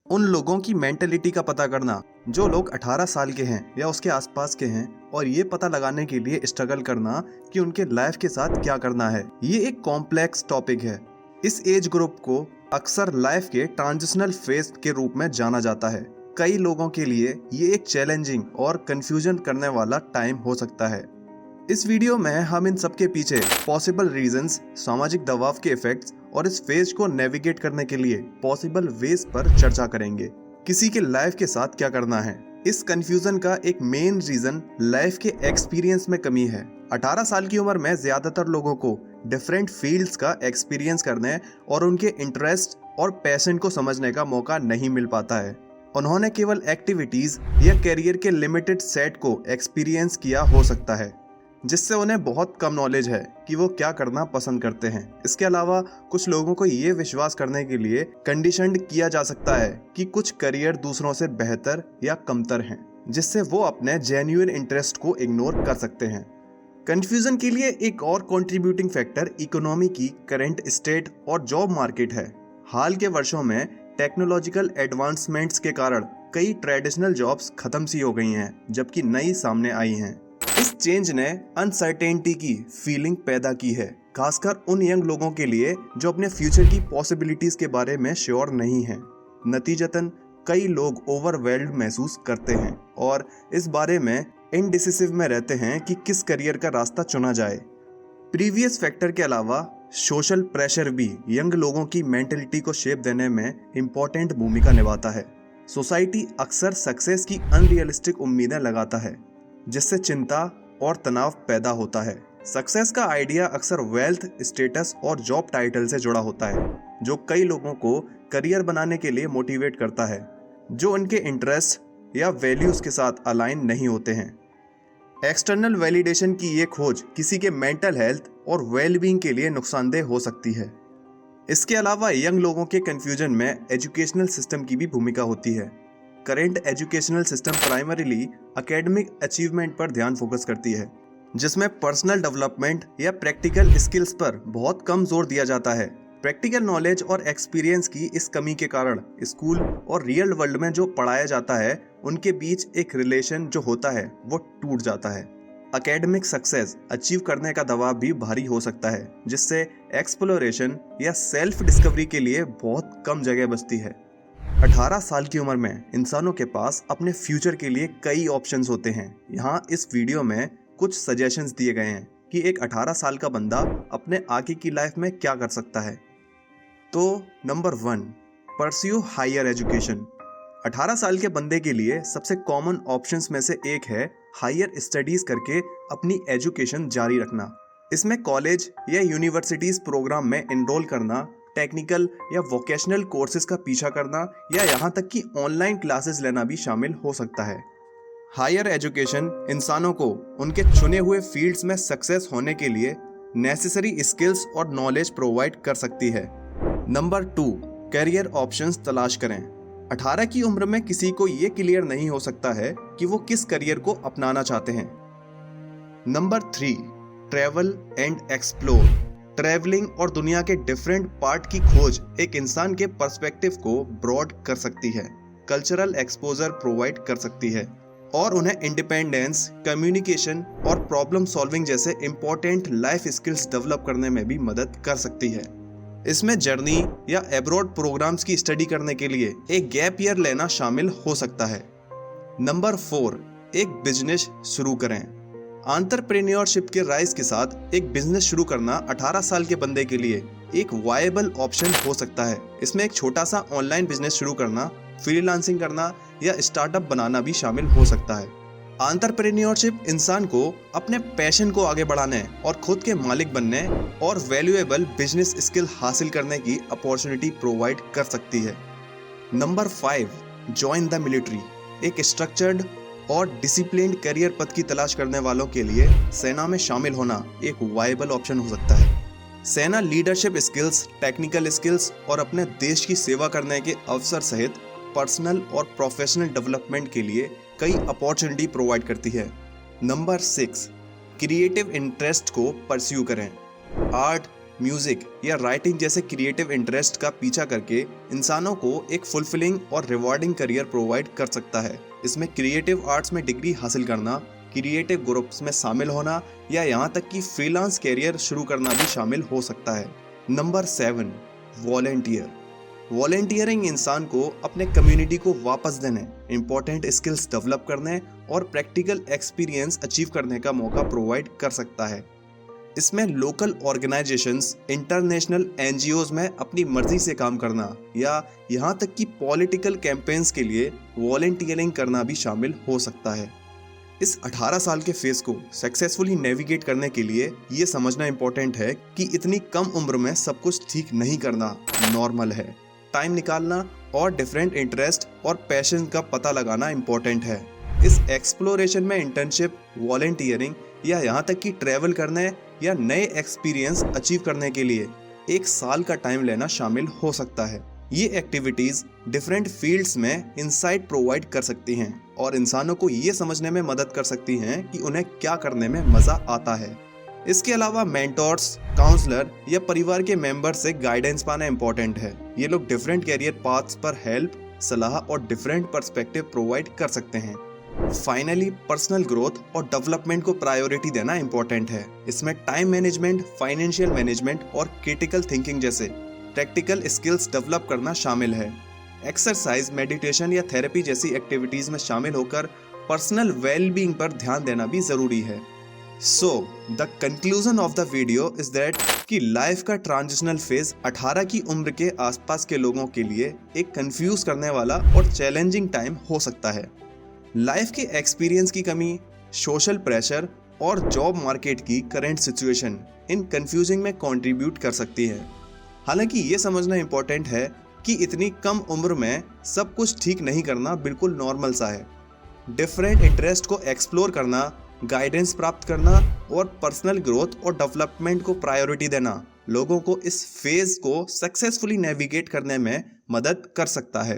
उन लोगों की मेंटेलिटी का पता करना जो लोग 18 साल के हैं या उसके आसपास के हैं, और ये पता लगाने के लिए स्ट्रगल करना कि उनके लाइफ के साथ क्या करना है, ये एक कॉम्प्लेक्स टॉपिक है। इस एज ग्रुप को अक्सर लाइफ के ट्रांजिशनल फेज के रूप में जाना जाता है। कई लोगों के लिए ये एक चैलेंजिंग और कंफ्यूजन करने वाला टाइम हो सकता है। इस वीडियो में हम इन सब के पीछे पॉसिबल रीजंस, सामाजिक दबाव के इफेक्ट्स और इस फेज को नेविगेट करने के लिए पॉसिबल वेज पर चर्चा करेंगे। किसी के लाइफ के साथ क्या करना है। इस कंफ्यूजन का एक मेन रीजन लाइफ के एक्सपीरियंस में कमी है। 18 साल की उम्र में ज्यादातर लोगों को डिफरेंट फील्ड्स का एक्सपीरियंस करने और उनके इंटरेस्ट और पैशन को समझने का मौका नहीं मिल पाता है। उन्होंने केवल एक्टिविटीज या करियर के लिमिटेड सेट को एक्सपीरियंस किया हो सकता है, जिससे उन्हें बहुत कम नॉलेज है कि वो क्या करना पसंद करते हैं। इसके अलावा कुछ लोगों को ये विश्वास करने के लिए कंडीशनड किया जा सकता है कि कुछ करियर दूसरों से बेहतर या कमतर हैं, जिससे वो अपने जेन्युइन इंटरेस्ट को इग्नोर कर सकते हैं। कंफ्यूजन के लिए एक और कंट्रीब्यूटिंग फैक्टर इकोनॉमी की करंट स्टेट और जॉब मार्केट है। हाल के वर्षों में टेक्नोलॉजिकल एडवांसमेंट्स के कारण कई ट्रेडिशनल जॉब्स खत्म सी हो गई हैं, जबकि नई सामने आई हैं। इस चेंज ने अनसर्टेनिटी की फीलिंग पैदा की है, खासकर उन यंग लोगों के लिए जो अपने फ्यूचर की पॉसिबिलिटीज के बारे में श्योर नहीं हैं। नतीजतन कई लोग ओवरवेल्ड महसूस करते हैं और इस बारे में इनडिसिसिव में रहते हैं कि किस करियर का रास्ता चुना जाए। प्रीवियस फैक्टर के अलावा सोशल प्रेशर भी यंग लोगों की मेंटलिटी को शेप देने में इम्पोर्टेंट भूमिका निभाता है। सोसाइटी अक्सर सक्सेस की अनरियलिस्टिक उम्मीदें लगाता है, जिससे चिंता और तनाव पैदा होता है। सक्सेस का आइडिया अक्सर वेल्थ, स्टेटस और जॉब टाइटल से जुड़ा होता है, जो कई लोगों को करियर बनाने के लिए मोटिवेट करता है जो उनके इंटरेस्ट या वैल्यूज के साथ अलाइन नहीं होते हैं। एक्सटर्नल वैलिडेशन की ये खोज किसी के मेंटल हेल्थ और वेलबींग के लिए नुकसानदेह हो सकती है। इसके अलावा यंग लोगों के कंफ्यूजन में एजुकेशनल सिस्टम की भी भूमिका होती है। Current educational system primarily academic achievement पर ध्यान फोकस करती है, जिसमें पर्सनल डेवलपमेंट या प्रैक्टिकल स्किल्स पर बहुत कम जोर दिया जाता है। प्रैक्टिकल नॉलेज और एक्सपीरियंस की इस कमी के कारण स्कूल और रियल वर्ल्ड में जो पढ़ाया जाता है, उनके बीच एक रिलेशन जो होता है वो टूट जाता है। एकेडमिक सक्सेस अचीव करने का दबाव भी भारी हो सकता है, जिससे एक्सप्लोरेशन या सेल्फ डिस्कवरी के लिए बहुत कम जगह बचती है। 18 साल की उम्र में इंसानों के पास अपने फ्यूचर के लिए कई ऑप्शंस होते हैं। यहाँ इस वीडियो में कुछ सजेशंस दिए गए हैं कि एक 18 साल का बंदा अपने आगे की लाइफ में क्या कर सकता है। तो नंबर 1, परस्यू हायर एजुकेशन। 18 साल के बंदे के लिए सबसे कॉमन ऑप्शंस में से एक है हायर स्टडीज करके अपनी एजुकेशन जारी रखना। इसमें कॉलेज या यूनिवर्सिटीज प्रोग्राम में एनरोल करना, टेक्निकल या वोकेशनल कोर्सेज का पीछा करना या यहाँ तक कि ऑनलाइन क्लासेस लेना भी शामिल हो सकता है। हायर एजुकेशन इंसानों को उनके चुने हुए फील्ड्स में सक्सेस होने के लिए नेसेसरी स्किल्स और नॉलेज प्रोवाइड कर सकती है। नंबर 2, करियर ऑप्शंस तलाश करें। 18 की उम्र में किसी को ये क्लियर नहीं हो सकता है कि वो किस करियर को अपनाना चाहते हैं। Number 3, travel and explore. Travelling और दुनिया के डिफरेंट पार्ट की खोज एक इंसान के पर्सपेक्टिव को ब्रॉड कर सकती है, कल्चरल एक्सपोजर प्रोवाइड कर सकती है और उन्हें इंडिपेंडेंस, कम्युनिकेशन और प्रॉब्लम सॉल्विंग जैसे इंपॉर्टेंट लाइफ स्किल्स डेवलप करने में भी मदद कर सकती है। इसमें जर्नी या एब्रॉड प्रोग्राम्स की स्टडी करने के लिए एक गैप ईयर लेना शामिल हो सकता है। नंबर 4, एक बिजनेस शुरू करें। एंटरप्रेन्योरशिप के राइज के साथ एक बिजनेस शुरू करना 18 साल के बंदे के लिए एक वायबल ऑप्शन हो सकता है। इसमें एक छोटा सा ऑनलाइन बिजनेस शुरू करना, फ्रीलांसिंग करना या स्टार्टअप बनाना भी शामिल हो सकता है। एंटरप्रेन्योरशिप इंसान को अपने पैशन को आगे बढ़ाने और खुद के मालिक बनने और वैल्यूएबल बिजनेस स्किल हासिल करने की अपॉर्चुनिटी प्रोवाइड कर सकती है। Number 5, join the military. एक स्ट्रक्चर्ड और डिसिप्लिन्ड करियर पथ की तलाश करने वालों के लिए सेना में शामिल होना एक वायबल ऑप्शन हो सकता है। सेना लीडरशिप स्किल्स, टेक्निकल स्किल्स और अपने देश की सेवा करने के अवसर सहित पर्सनल और प्रोफेशनल डेवलपमेंट के लिए कई अपॉर्चुनिटी प्रोवाइड करती है। नंबर 6, क्रिएटिव इंटरेस्ट को परस्यू करें। आर्ट, म्यूजिक या राइटिंग जैसे क्रिएटिव इंटरेस्ट का पीछा करके इंसानों को एक फुलफिलिंग और रिवॉर्डिंग करियर प्रोवाइड कर सकता है। इसमें क्रिएटिव आर्ट्स में डिग्री हासिल करना, क्रिएटिव ग्रुप्स में शामिल होना या यहाँ तक कि फ्रीलांस कैरियर शुरू करना भी शामिल हो सकता है। Number 7, volunteer. वॉलेंटियरिंग इंसान को अपने कम्युनिटी को वापस देने, इंपॉर्टेंट स्किल्स डेवलप करने और प्रैक्टिकल एक्सपीरियंस अचीव करने का मौका प्रोवाइड कर सकता है। इसमें लोकल ऑर्गेनाइजेशंस, इंटरनेशनल एनजीओज में अपनी मर्जी से काम करना या यहाँ तक कि पॉलिटिकल कैंपेन्स के लिए वॉलेंटियरिंग करना भी शामिल हो सकता है। इस 18 साल के फेज को सक्सेसफुली नेविगेट करने के लिए ये समझना इम्पोर्टेंट है कि इतनी कम उम्र में सब कुछ ठीक नहीं करना नॉर्मल है। टाइम निकालना और डिफरेंट इंटरेस्ट और पैशन का पता लगाना इम्पोर्टेंट है। इस एक्सप्लोरेशन में इंटर्नशिप, वॉलेंटियरिंग या यहाँ तक कि ट्रैवल करने या नए एक्सपीरियंस अचीव करने के लिए 1 साल का टाइम लेना शामिल हो सकता है। ये एक्टिविटीज डिफरेंट फील्ड्स में इंसाइट प्रोवाइड कर सकती हैं और इंसानों को ये समझने में मदद कर सकती हैं कि उन्हें क्या करने में मजा आता है। इसके अलावा मेंटोर्स, काउंसलर या परिवार के मेंबर से गाइडेंस पाना इम्पोर्टेंट है। ये लोग डिफरेंट कैरियर पाथ्स पर हेल्प, सलाह और डिफरेंट पर्सपेक्टिव प्रोवाइड कर सकते हैं। फाइनली, पर्सनल ग्रोथ और डेवलपमेंट को प्रायोरिटी देना इम्पोर्टेंट है। इसमें टाइम मैनेजमेंट, फाइनेंशियल मैनेजमेंट और क्रिटिकल थिंकिंग जैसे प्रैक्टिकल स्किल्स डेवलप करना शामिल है। एक्सरसाइज, मेडिटेशन या थेरेपी जैसी एक्टिविटीज में शामिल होकर पर्सनल वेलबींग पर ध्यान देना भी जरूरी है। So the conclusion of the video is that कि लाइफ का ट्रांजिशनल फेज 18 की उम्र के आसपास के लोगों के लिए एक कंफ्यूज करने वाला और चैलेंजिंग टाइम हो सकता है। लाइफ के एक्सपीरियंस की कमी, सोशल प्रेशर और जॉब मार्केट की करंट सिचुएशन इन कंफ्यूजिंग में कंट्रीब्यूट कर सकती है। हालांकि ये समझना इम्पोर्टेंट है कि इतनी कम उम्र में सब कुछ ठीक नहीं करना बिल्कुल नॉर्मल सा है। डिफरेंट इंटरेस्ट को एक्सप्लोर करना, गाइडेंस प्राप्त करना और पर्सनल ग्रोथ और डेवलपमेंट को प्रायोरिटी देना लोगों को इस फेज को सक्सेसफुली नेविगेट करने में मदद कर सकता है।